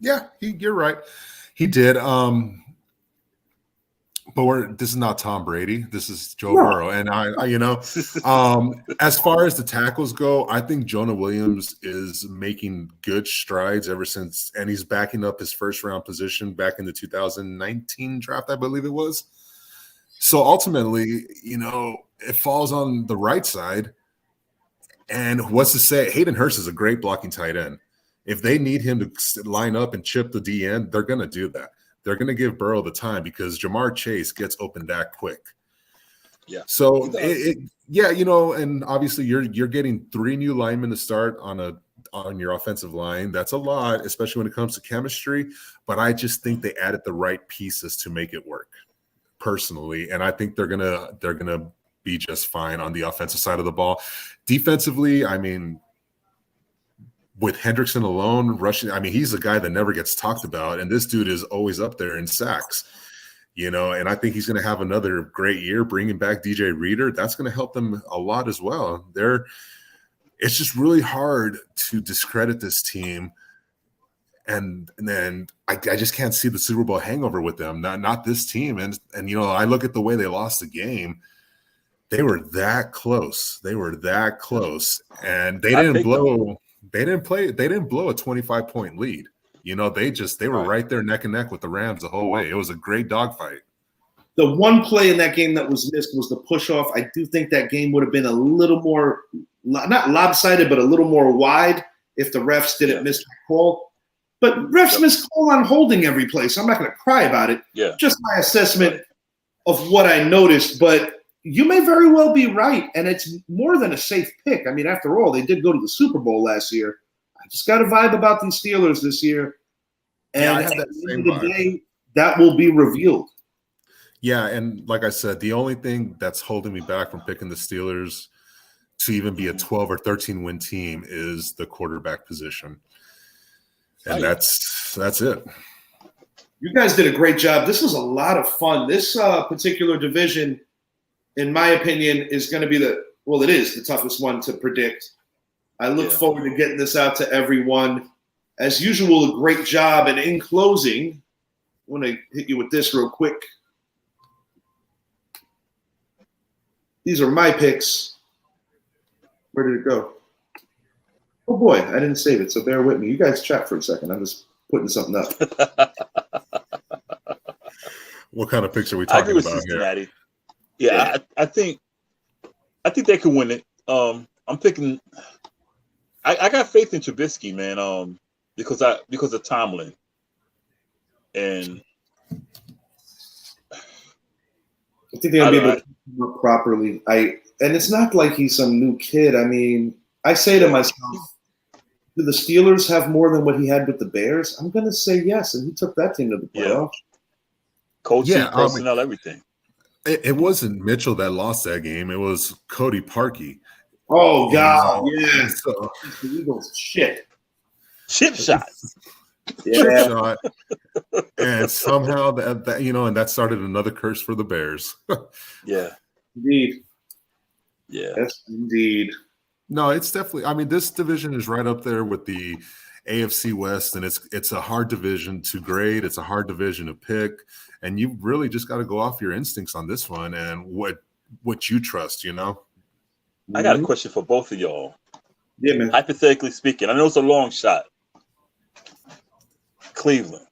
[SPEAKER 2] Yeah, you're right. He did. But this is not Tom Brady. This is Joe Burrow. And as far as the tackles go, I think Jonah Williams is making good strides ever since, and he's backing up his first round position back in the 2019 draft, I believe it was. So ultimately, it falls on the right side. And what's to say? Hayden Hurst is a great blocking tight end. If they need him to line up and chip the DN, they're going to do that. They're going to give Burrow the time because Jamar Chase gets open that quick.
[SPEAKER 3] Yeah.
[SPEAKER 2] So and obviously you're getting 3 new linemen to start on your offensive line. That's a lot, especially when it comes to chemistry. But I just think they added the right pieces to make it work, personally, and I think they're gonna be just fine on the offensive side of the ball. Defensively, I mean, with Hendrickson alone rushing, I mean, he's a guy that never gets talked about, and this dude is always up there in sacks. And I think he's going to have another great year bringing back DJ Reader. That's going to help them a lot as well. It's just really hard to discredit this team. And then I just can't see the Super Bowl hangover with them, not this team. And I look at the way they lost the game. They were that close. And they didn't blow a 25-point lead. They were right there neck and neck with the Rams the whole way. It was a great dogfight.
[SPEAKER 1] The one play in that game that was missed was the push-off. I do think that game would have been a little more, not lopsided, but a little more wide if the refs didn't miss the call. But refs miss call on holding every play, so I'm not going to cry about it.
[SPEAKER 3] Yeah. Just
[SPEAKER 1] my assessment of what I noticed. But you may very well be right, and it's more than a safe pick. I mean, after all, they did go to the Super Bowl last year. I just got a vibe about these Steelers this year. And
[SPEAKER 2] I have that same vibe.
[SPEAKER 1] Day, that will be revealed.
[SPEAKER 2] Yeah, and like I said, the only thing that's holding me back from picking the Steelers to even be a 12 or 13 win team is the quarterback position. And that's it.
[SPEAKER 1] You guys did a great job. This was a lot of fun. This particular division, in my opinion, is going to be it is the toughest one to predict. I look forward to getting this out to everyone. As usual, a great job. And in closing, I want to hit you with this real quick. These are my picks. Where did it go? Oh, boy, I didn't save it, so bear with me. You guys chat for a second. I'm just putting something up.
[SPEAKER 2] What kind of picks are we talking about
[SPEAKER 3] Cincinnati. Here? Yeah, I think they can win it. I'm picking – I got faith in Trubisky, man, because of Tomlin. And
[SPEAKER 1] I think they're going to be able to work properly. And it's not like he's some new kid. I mean, I say to myself, do the Steelers have more than what he had with the Bears? I'm going to say yes, and he took that team to the playoffs.
[SPEAKER 3] Coaching, personnel, everything.
[SPEAKER 2] It wasn't Mitchell that lost that game. It was Cody Parkey.
[SPEAKER 1] Oh, God, yeah. So, the Eagles, shit.
[SPEAKER 3] Chip shot.
[SPEAKER 1] Yeah.
[SPEAKER 2] Chip shot. And somehow and that started another curse for the Bears.
[SPEAKER 3] Yeah.
[SPEAKER 1] Indeed.
[SPEAKER 3] Yeah.
[SPEAKER 1] Yes, indeed.
[SPEAKER 2] No, it's definitely – I mean, this division is right up there with the AFC West, and it's a hard division to grade. It's a hard division to pick, and you really just got to go off your instincts on this one and what you trust,
[SPEAKER 3] I got a question for both of y'all.
[SPEAKER 1] Yeah, man.
[SPEAKER 3] Hypothetically speaking, I know it's a long shot. Cleveland.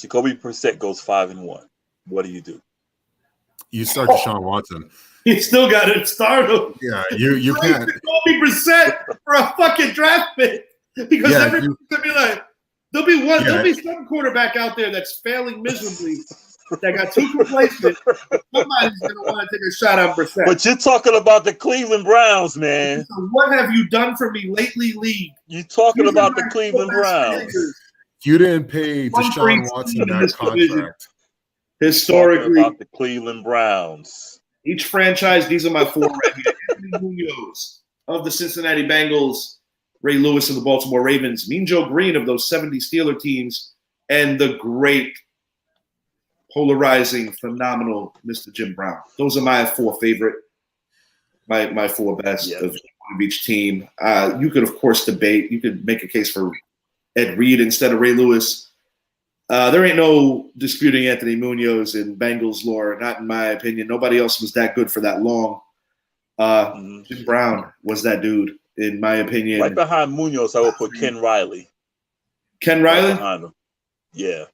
[SPEAKER 3] Jacoby Brissett goes 5-1. What do you do?
[SPEAKER 2] You start Deshaun Watson.
[SPEAKER 1] You still got to start him.
[SPEAKER 2] Yeah, you can't.
[SPEAKER 1] Jacoby Brissett for a fucking draft pick because everyone's gonna be like, there'll be some quarterback out there that's failing miserably that got too complacent. Somebody's gonna want to take a shot on Brissett.
[SPEAKER 3] But you're talking about the Cleveland Browns, man.
[SPEAKER 1] So what have you done for me lately, league?
[SPEAKER 3] You're talking about the Cleveland Browns.
[SPEAKER 2] You didn't pay Deshaun Watson that contract.
[SPEAKER 1] Historically,
[SPEAKER 3] about the Cleveland Browns.
[SPEAKER 1] Each franchise, these are my four right here. Anthony Munoz of the Cincinnati Bengals, Ray Lewis of the Baltimore Ravens, Mean Joe Green of those 70 Steeler teams, and the great, polarizing, phenomenal Mr. Jim Brown. Those are my four favorite, my four best of each team. You could, of course, debate. You could make a case for Ed Reed instead of Ray Lewis. There ain't no disputing Anthony Munoz in Bengals lore, not in my opinion. Nobody else was that good for that long. Jim Brown was that dude, in my opinion.
[SPEAKER 3] Right behind Munoz, I would put Ken Riley.
[SPEAKER 1] Ken Riley?
[SPEAKER 3] Right behind him. Yeah.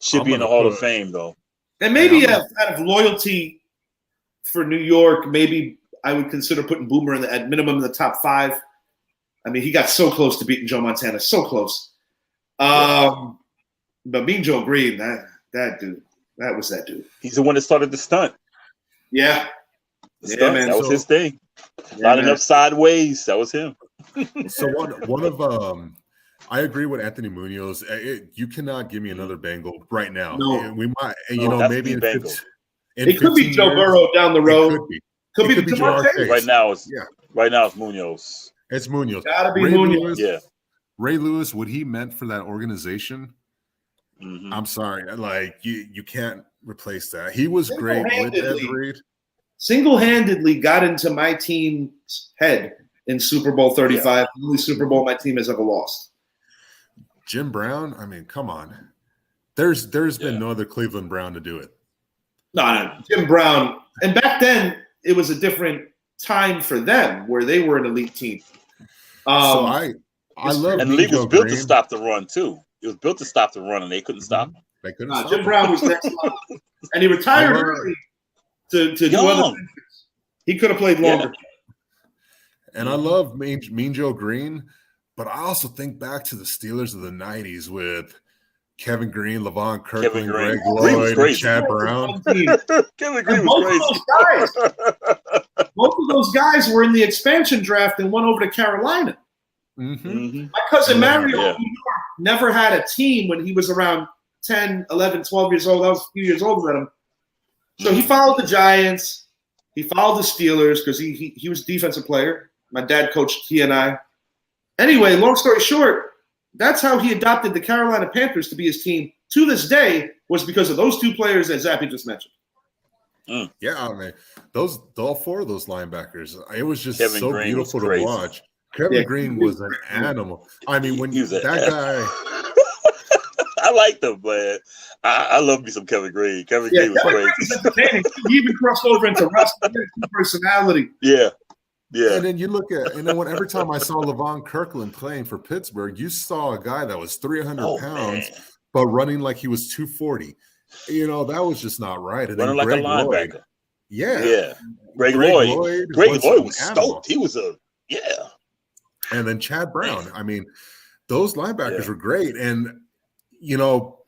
[SPEAKER 3] Should be in the Hall of Fame, though.
[SPEAKER 1] And maybe out of loyalty for New York, maybe I would consider putting Boomer at minimum in the top 5. I mean, he got so close to beating Joe Montana, so close. But Mean Joe Green, that dude, that was that dude.
[SPEAKER 3] He's the one that started the stunt.
[SPEAKER 1] Yeah.
[SPEAKER 3] Stunt,
[SPEAKER 1] man.
[SPEAKER 3] That was his thing. Lining up sideways. That was him.
[SPEAKER 2] So one of I agree with Anthony Munoz. You cannot give me another Bengal right now.
[SPEAKER 1] No.
[SPEAKER 2] We might, maybe
[SPEAKER 1] it could be Joe Burrow down the road.
[SPEAKER 2] Could be Jamar Chase.
[SPEAKER 3] Right now it's Munoz.
[SPEAKER 2] It's Munoz.
[SPEAKER 1] Gotta be Munoz.
[SPEAKER 2] Ray Lewis, what he meant for that organization. I'm sorry, like you can't replace that. He was great with Ed Reed.
[SPEAKER 1] Single-handedly got into my team's head in Super Bowl 35. The only Super Bowl my team has ever lost.
[SPEAKER 2] Jim Brown, I mean, come on. There's been no other Cleveland Brown to do it.
[SPEAKER 1] No, Jim Brown. And back then, it was a different time for them where they were an elite team.
[SPEAKER 2] So I love
[SPEAKER 3] and the league was built to stop the run, too. It was built to stop the run, and they couldn't stop him.
[SPEAKER 2] They couldn't stop
[SPEAKER 1] Jim
[SPEAKER 2] him.
[SPEAKER 1] Brown was next level. And he retired early to do other things. He could have played longer.
[SPEAKER 2] And I love Mean Joe Green, but I also think back to the Steelers of the 90s with Kevin Green, Levon Kirkland, Greg Lloyd, and Chad Brown.
[SPEAKER 3] Kevin Green was
[SPEAKER 1] crazy. Both of those guys were in the expansion draft and went over to Carolina. My cousin Mario never had a team when he was around 10, 11, 12 years old. I was a few years older than him. So he followed the Giants. He followed the Steelers because he was a defensive player. My dad coached he and I. Anyway, long story short, that's how he adopted the Carolina Panthers to be his team. To this day, was because of those two players that Zappy just mentioned.
[SPEAKER 2] Yeah, I mean, all four of those linebackers. It was just
[SPEAKER 3] Kevin
[SPEAKER 2] so
[SPEAKER 3] Green
[SPEAKER 2] beautiful
[SPEAKER 3] was
[SPEAKER 2] to watch. Kevin Green was an animal. I mean, when that guy.
[SPEAKER 3] I liked him, but I love me some Kevin Green. Kevin Green was crazy.
[SPEAKER 1] He even crossed over into wrestling. Personality.
[SPEAKER 3] Yeah.
[SPEAKER 2] And then you look at, every time I saw Levon Kirkland playing for Pittsburgh, you saw a guy that was 300 pounds, but running like he was 240. That was just not right. And
[SPEAKER 3] running
[SPEAKER 2] then
[SPEAKER 3] like
[SPEAKER 2] Greg
[SPEAKER 3] a linebacker.
[SPEAKER 2] Lloyd, yeah.
[SPEAKER 3] Greg Lloyd was stoked. He was
[SPEAKER 2] And then Chad Brown. I mean, those linebackers were great. And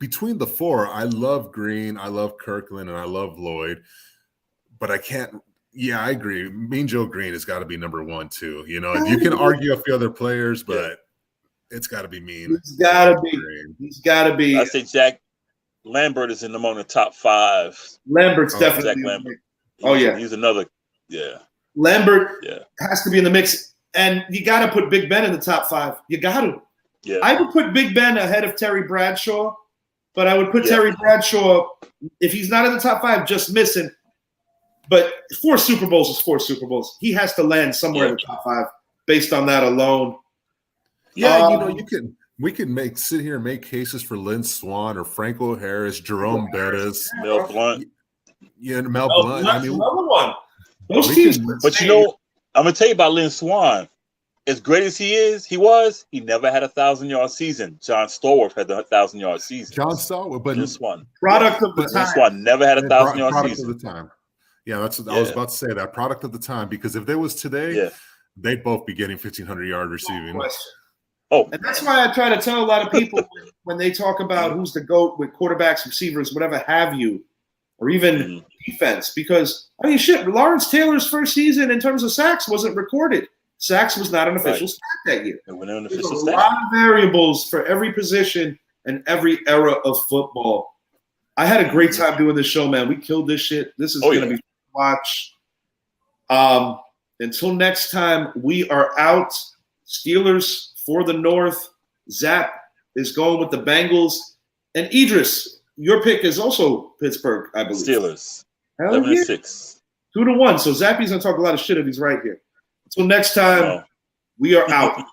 [SPEAKER 2] between the four, I love Green, I love Kirkland, and I love Lloyd, but I can't. Yeah, I agree. Mean Joe Green has got to be number one too. You can argue a few other players, but it's got to be Mean.
[SPEAKER 1] He's got to be. He's got to be.
[SPEAKER 3] I say Jack Lambert is among the top 5.
[SPEAKER 1] Lambert's definitely.
[SPEAKER 3] Jack Lambert. He's another. Yeah.
[SPEAKER 1] Lambert has to be in the mix, and you got to put Big Ben in the top 5. You got to.
[SPEAKER 3] Yeah.
[SPEAKER 1] I would put Big Ben ahead of Terry Bradshaw, but I would put Terry Bradshaw, if he's not in the top 5, just missing. But 4 Super Bowls is 4 Super Bowls. He has to land somewhere in the top 5 based on that alone.
[SPEAKER 2] Yeah, we can sit here and make cases for Lynn Swann or Franco Harris, Jerome Bettis,
[SPEAKER 3] Mel Blount.
[SPEAKER 2] Yeah, Mel Blount. I mean,
[SPEAKER 1] another one. Those teams.
[SPEAKER 3] But I'm gonna tell you about Lynn Swann. As great as he never had a 1,000-yard season. John Stallworth had the 1,000-yard season.
[SPEAKER 2] John Stallworth, but
[SPEAKER 3] Lynn Swann.
[SPEAKER 1] Product of the time.
[SPEAKER 3] Lynn Swann never had a 1,000-yard season.
[SPEAKER 2] Product of the time. Yeah, I was about to say that. Product of the time, because if there was today, they'd both be getting 1,500-yard receiving.
[SPEAKER 1] And that's why I try to tell a lot of people when they talk about who's the GOAT with quarterbacks, receivers, whatever have you, or even defense, because, Lawrence Taylor's first season in terms of sacks wasn't recorded. Sacks was not an official stat that year.
[SPEAKER 3] It wasn't an
[SPEAKER 1] There's
[SPEAKER 3] official
[SPEAKER 1] a
[SPEAKER 3] stat.
[SPEAKER 1] lot of variables for every position and every era of football. I had a great time doing this show, man. We killed this shit. This is going to be fun to watch. Until next time, we are out. Steelers for the North. Zap is going with the Bengals. And Idris, your pick is also Pittsburgh, I believe.
[SPEAKER 3] Steelers.
[SPEAKER 1] 7-6. 2-1. So Zappy's going to talk a lot of shit if he's right here. Until next time, we are out.